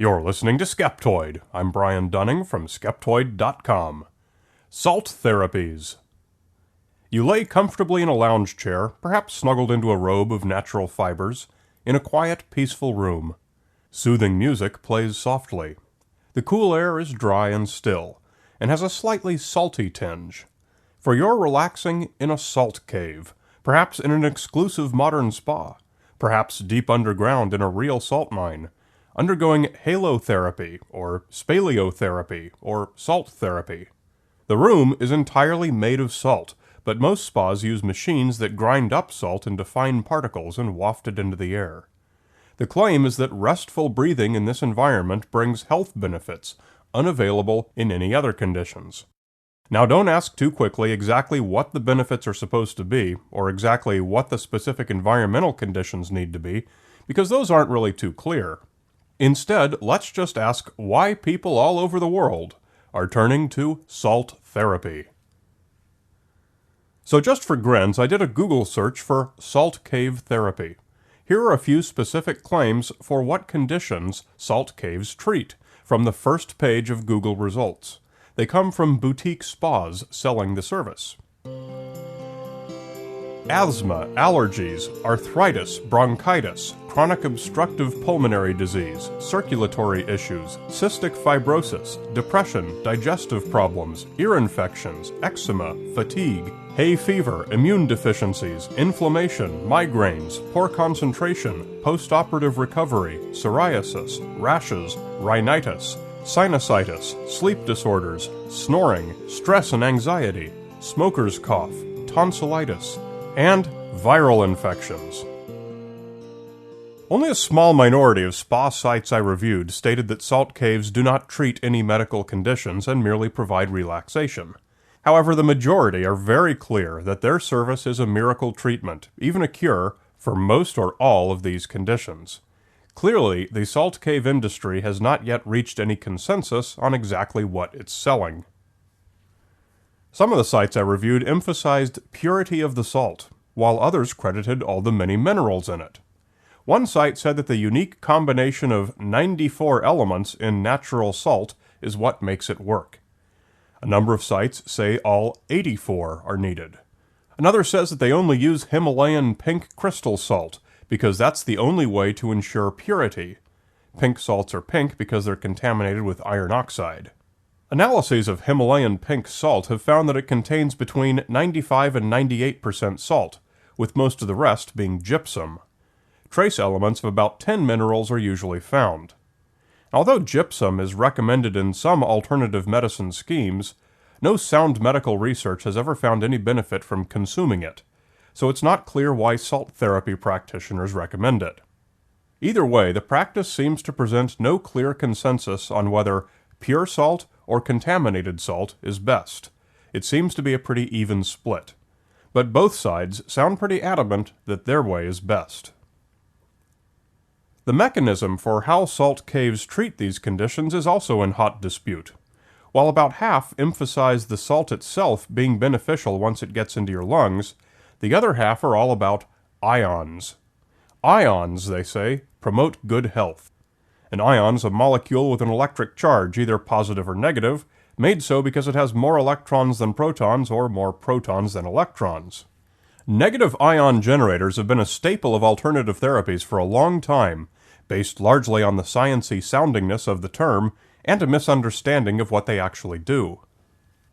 You're listening to Skeptoid. I'm Brian Dunning from Skeptoid.com. Salt Therapies. You lay comfortably in a lounge chair, perhaps snuggled into a robe of natural fibers, in a quiet, peaceful room. Soothing music plays softly. The cool air is dry and still, and has a slightly salty tinge. For you're relaxing in a salt cave, perhaps in an exclusive modern spa, perhaps deep underground in a real salt mine, undergoing halotherapy, or speleotherapy, or salt therapy. The room is entirely made of salt, but most spas use machines that grind up salt into fine particles and waft it into the air. The claim is that restful breathing in this environment brings health benefits, unavailable in any other conditions. Now don't ask too quickly exactly what the benefits are supposed to be, or exactly what the specific environmental conditions need to be, because those aren't really too clear. Instead, let's just ask why people all over the world are turning to salt therapy. So just for grins, I did a Google search for salt cave therapy. Here are a few specific claims for what conditions salt caves treat, from the first page of Google results. They come from boutique spas selling the service. Asthma, allergies, arthritis, bronchitis, chronic obstructive pulmonary disease, circulatory issues, cystic fibrosis, depression, digestive problems, ear infections, eczema, fatigue, hay fever, immune deficiencies, inflammation, migraines, poor concentration, post-operative recovery, psoriasis, rashes, rhinitis, sinusitis, sleep disorders, snoring, stress and anxiety, smoker's cough, tonsillitis, and viral infections. Only a small minority of spa sites I reviewed stated that salt caves do not treat any medical conditions and merely provide relaxation. However, the majority are very clear that their service is a miracle treatment, even a cure, for most or all of these conditions. Clearly, the salt cave industry has not yet reached any consensus on exactly what it's selling. Some of the sites I reviewed emphasized purity of the salt, while others credited all the many minerals in it. One site said that the unique combination of 94 elements in natural salt is what makes it work. A number of sites say all 84 are needed. Another says that they only use Himalayan pink crystal salt, because that's the only way to ensure purity. Pink salts are pink because they're contaminated with iron oxide. Analyses of Himalayan pink salt have found that it contains between 95 and 98% salt, with most of the rest being gypsum. Trace elements of about 10 minerals are usually found. Although gypsum is recommended in some alternative medicine schemes, no sound medical research has ever found any benefit from consuming it, so it's not clear why salt therapy practitioners recommend it. Either way, the practice seems to present no clear consensus on whether pure salt or contaminated salt is best. It seems to be a pretty even split. But both sides sound pretty adamant that their way is best. The mechanism for how salt caves treat these conditions is also in hot dispute. While about half emphasize the salt itself being beneficial once it gets into your lungs, the other half are all about ions. Ions, they say, promote good health. An ion's a molecule with an electric charge, either positive or negative, made so because it has more electrons than protons or more protons than electrons. Negative ion generators have been a staple of alternative therapies for a long time, based largely on the sciencey soundingness of the term and a misunderstanding of what they actually do.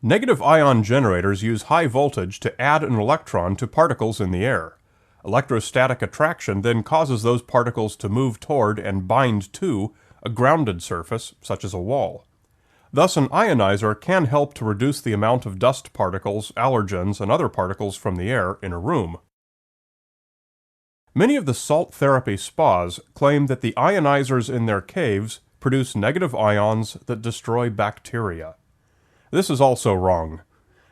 Negative ion generators use high voltage to add an electron to particles in the air. Electrostatic attraction then causes those particles to move toward and bind to a grounded surface, such as a wall. Thus, an ionizer can help to reduce the amount of dust particles, allergens, and other particles from the air in a room. Many of the salt therapy spas claim that the ionizers in their caves produce negative ions that destroy bacteria. This is also wrong.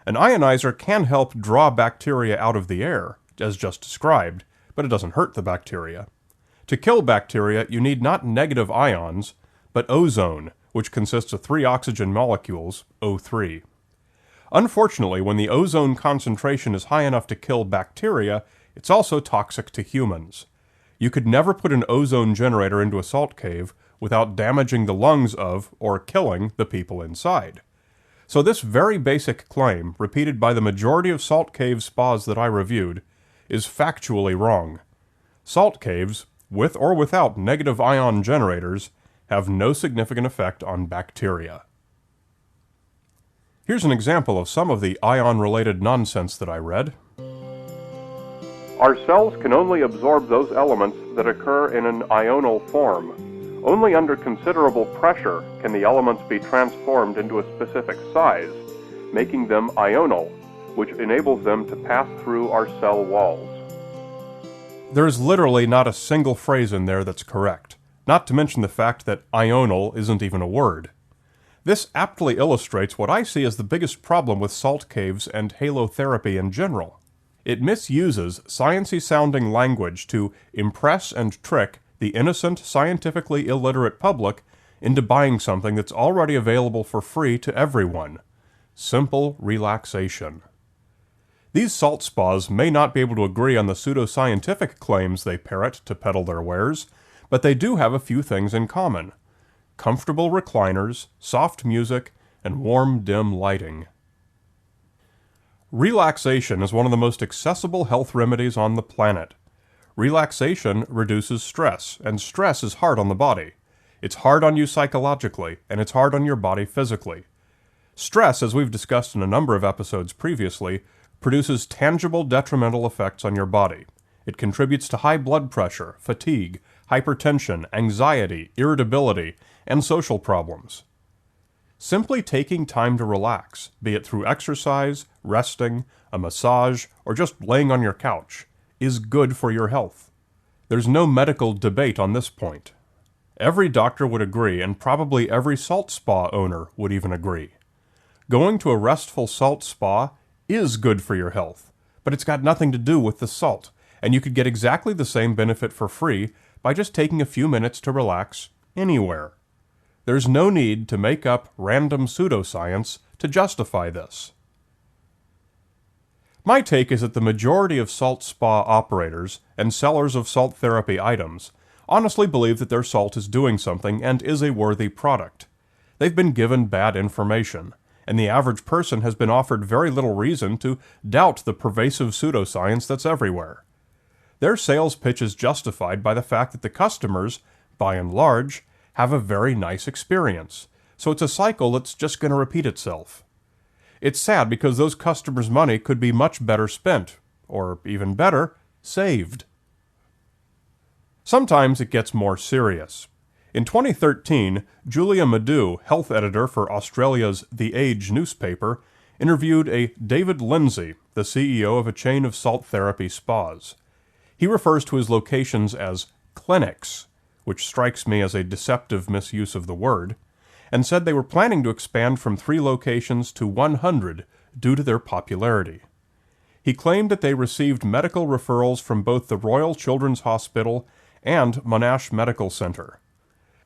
An ionizer can help draw bacteria out of the air, as just described, but it doesn't hurt the bacteria. To kill bacteria, you need not negative ions, but ozone, which consists of 3 oxygen molecules, O3. Unfortunately, when the ozone concentration is high enough to kill bacteria, it's also toxic to humans. You could never put an ozone generator into a salt cave without damaging the lungs of or killing the people inside. So this very basic claim, repeated by the majority of salt cave spas that I reviewed, is factually wrong. Salt caves, with or without negative ion generators, have no significant effect on bacteria. Here's an example of some of the ion-related nonsense that I read. Our cells can only absorb those elements that occur in an ional form. Only under considerable pressure can the elements be transformed into a specific size, making them ional, which enables them to pass through our cell walls. There's literally not a single phrase in there that's correct, not to mention the fact that ional isn't even a word. This aptly illustrates what I see as the biggest problem with salt caves and halotherapy in general. It misuses sciencey-sounding language to impress and trick the innocent, scientifically illiterate public into buying something that's already available for free to everyone. Simple relaxation. These salt spas may not be able to agree on the pseudoscientific claims they parrot to peddle their wares, but they do have a few things in common: comfortable recliners, soft music, and warm, dim lighting. Relaxation is one of the most accessible health remedies on the planet. Relaxation reduces stress, and stress is hard on the body. It's hard on you psychologically, and it's hard on your body physically. Stress, as we've discussed in a number of episodes previously, produces tangible detrimental effects on your body. It contributes to high blood pressure, fatigue, hypertension, anxiety, irritability, and social problems. Simply taking time to relax, be it through exercise, resting, a massage, or just laying on your couch, is good for your health. There's no medical debate on this point. Every doctor would agree, and probably every salt spa owner would even agree. Going to a restful salt spa is good for your health, but it's got nothing to do with the salt, and you could get exactly the same benefit for free by just taking a few minutes to relax anywhere. There's no need to make up random pseudoscience to justify this. My take is that the majority of salt spa operators and sellers of salt therapy items honestly believe that their salt is doing something and is a worthy product. They've been given bad information, and the average person has been offered very little reason to doubt the pervasive pseudoscience that's everywhere. Their sales pitch is justified by the fact that the customers, by and large, have a very nice experience, so it's a cycle that's just going to repeat itself. It's sad because those customers' money could be much better spent, or even better, saved. Sometimes it gets more serious. In 2013, Julia Madhu, health editor for Australia's The Age newspaper, interviewed a David Lindsay, the CEO of a chain of salt therapy spas. He refers to his locations as clinics, which strikes me as a deceptive misuse of the word, and said they were planning to expand from 3 locations to 100 due to their popularity. He claimed that they received medical referrals from both the Royal Children's Hospital and Monash Medical Center.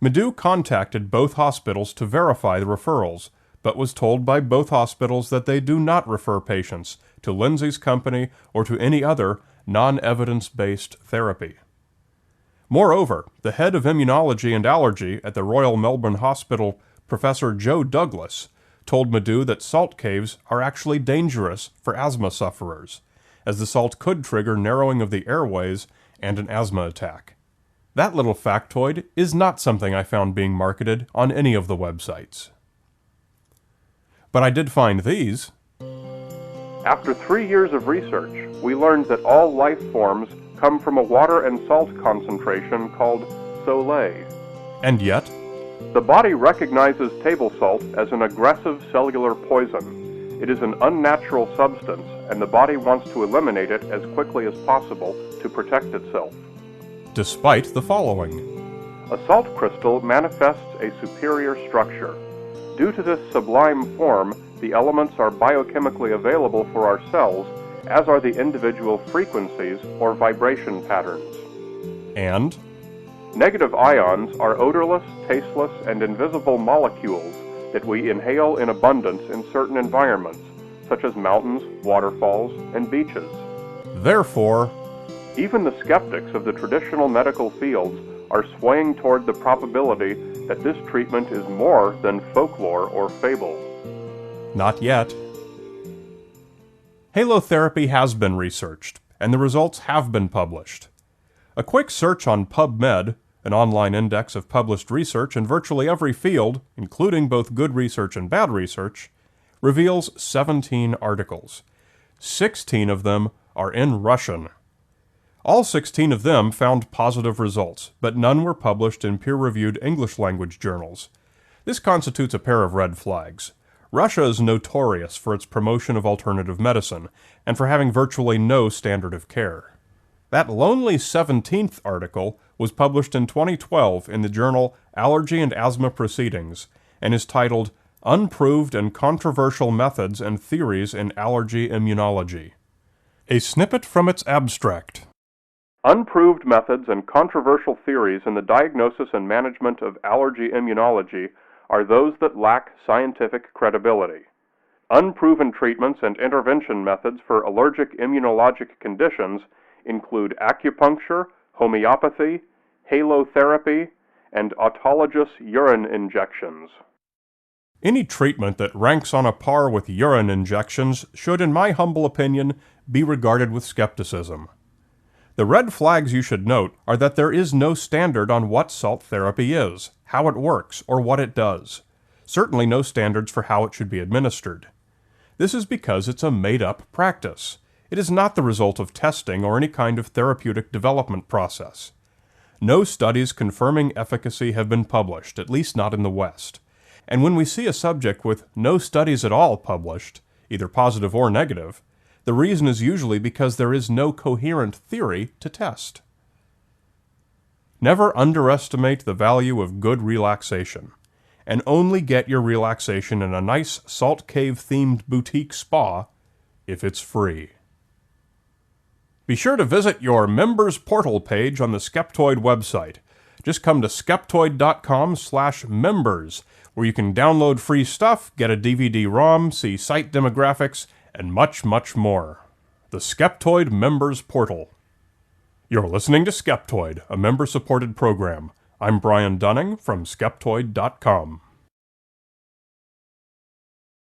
Madhu contacted both hospitals to verify the referrals, but was told by both hospitals that they do not refer patients to Lindsay's company or to any other non-evidence-based therapy. Moreover, the head of immunology and allergy at the Royal Melbourne Hospital, Professor Joe Douglas, told Madhu that salt caves are actually dangerous for asthma sufferers, as the salt could trigger narrowing of the airways and an asthma attack. That little factoid is not something I found being marketed on any of the websites. But I did find these. After 3 years of research, we learned that all life forms come from a water and salt concentration called Soleil. And yet, the body recognizes table salt as an aggressive cellular poison. It is an unnatural substance, and the body wants to eliminate it as quickly as possible to protect itself. Despite the following. A salt crystal manifests a superior structure. Due to this sublime form, the elements are biochemically available for our cells, as are the individual frequencies or vibration patterns. And negative ions are odorless, tasteless, and invisible molecules that we inhale in abundance in certain environments, such as mountains, waterfalls, and beaches. Therefore, even the skeptics of the traditional medical fields are swaying toward the probability that this treatment is more than folklore or fable. Not yet. Halotherapy has been researched, and the results have been published. A quick search on PubMed, an online index of published research in virtually every field, including both good research and bad research, reveals 17 articles. 16 of them are in Russian. All 16 of them found positive results, but none were published in peer-reviewed English-language journals. This constitutes a pair of red flags. Russia is notorious for its promotion of alternative medicine, and for having virtually no standard of care. That lonely 17th article was published in 2012 in the journal Allergy and Asthma Proceedings, and is titled Unproved and Controversial Methods and Theories in Allergy Immunology. A snippet from its abstract. Unproved methods and controversial theories in the diagnosis and management of allergy immunology are those that lack scientific credibility. Unproven treatments and intervention methods for allergic immunologic conditions include acupuncture, homeopathy, halotherapy, and autologous urine injections. Any treatment that ranks on a par with urine injections should, in my humble opinion, be regarded with skepticism. The red flags you should note are that there is no standard on what salt therapy is, how it works, or what it does. Certainly no standards for how it should be administered. This is because it's a made-up practice. It is not the result of testing or any kind of therapeutic development process. No studies confirming efficacy have been published, at least not in the West. And when we see a subject with no studies at all published, either positive or negative, the reason is usually because there is no coherent theory to test. Never underestimate the value of good relaxation, and only get your relaxation in a nice salt cave-themed boutique spa if it's free. Be sure to visit your members portal page on the Skeptoid website. Just come to skeptoid.com/members, where you can download free stuff, get a DVD-ROM, see site demographics, and much, much more. The Skeptoid Members Portal. You're listening to Skeptoid, a member-supported program. I'm Brian Dunning from Skeptoid.com.